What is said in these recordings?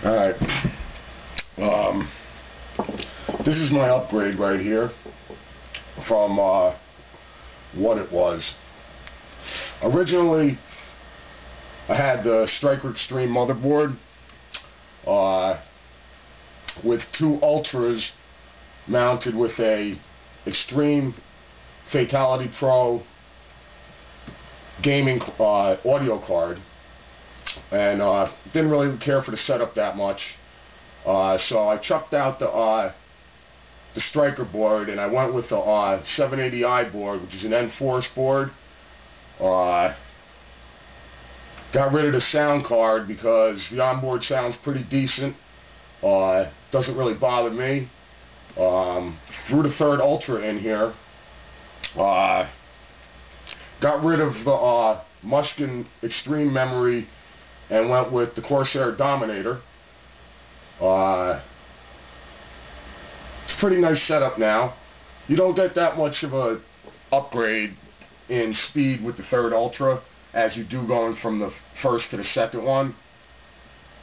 Alright, this is my upgrade right here from what it was. Originally, I had the Striker Extreme motherboard with two Ultras mounted with a Extreme Fatality Pro gaming audio card, and didn't really care for the setup that much, so I chucked out the Striker board and I went with the 780i board, which is an N-Force board. Got rid of the sound card because the onboard sounds pretty decent. Doesn't really bother me. Threw the third Ultra in here. Got rid of the Mushkin Extreme memory and went with the Corsair Dominator. It's a pretty nice setup now. You don't get that much of a upgrade in speed with the third Ultra as you do going from the first to the second one.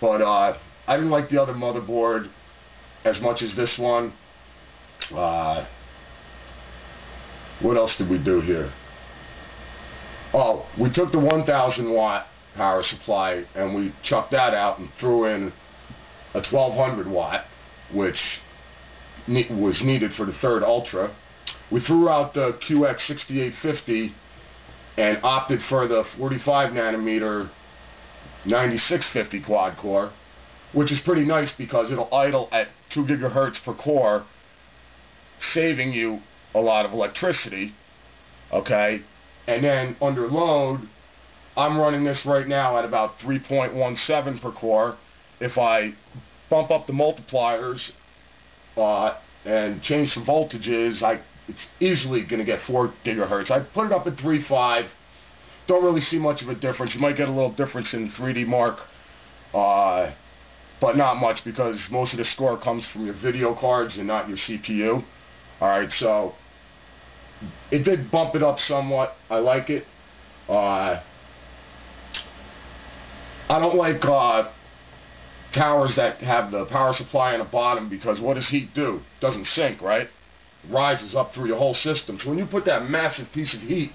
But I didn't like the other motherboard as much as this one. What else did we do here? Oh, we took the 1000 watt power supply and we chucked that out and threw in a 1200 watt, which was needed for the third Ultra. We threw out the QX6850 and opted for the 45 nanometer 9650 quad core, which is pretty nice because it'll idle at 2 gigahertz per core, saving you a lot of electricity. Okay, and then under load, I'm running this right now at about 3.17 per core. If I bump up the multipliers and change some voltages, it's easily going to get 4 gigahertz. I put it up at 3.5. Don't really see much of a difference. You might get a little difference in 3D Mark, but not much because most of the score comes from your video cards and not your CPU. Alright, so it did bump it up somewhat. I like it. I don't like towers that have the power supply on the bottom, because what does heat do? It doesn't sink, right? It rises up through your whole system. So when you put that massive piece of heat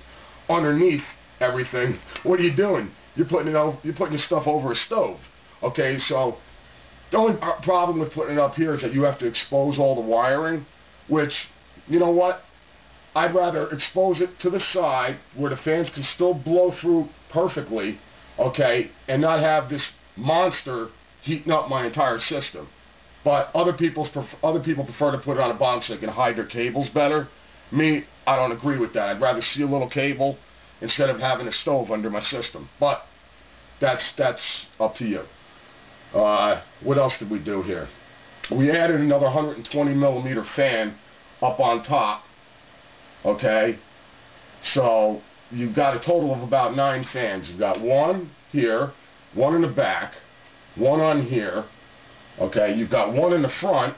underneath everything, what are you doing? You're putting your stuff over a stove. Okay, so the only problem with putting it up here is that you have to expose all the wiring, which, you know what? I'd rather expose it to the side where the fans can still blow through perfectly, okay, and not have this monster heating up my entire system. But other people prefer to put it on a bottom so they can hide their cables better. Me, I don't agree with that. I'd rather see a little cable instead of having a stove under my system. But that's up to you. What else did we do here? We added another 120 millimeter fan up on top. Okay, so you've got a total of about 9 fans. You've got one here, one in the back, one on here. Okay, you've got one in the front.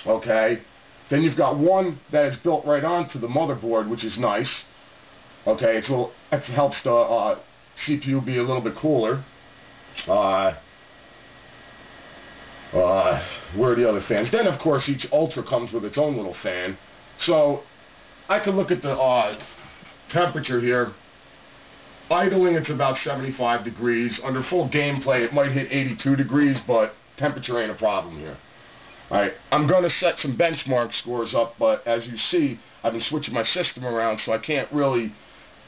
Okay, then you've got one that is built right onto the motherboard, which is nice. Okay, it helps the CPU be a little bit cooler. Where are the other fans? Then, of course, each Ultra comes with its own little fan. So I can look at the temperature here. Idling, it's about 75 degrees. Under full gameplay, it might hit 82 degrees, but temperature ain't a problem here. Alright, I'm going to set some benchmark scores up, but as you see, I've been switching my system around, so I can't really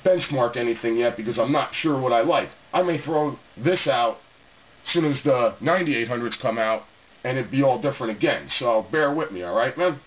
benchmark anything yet because I'm not sure what I like. I may throw this out as soon as the 9800s come out, and it'd be all different again. So bear with me, alright, man?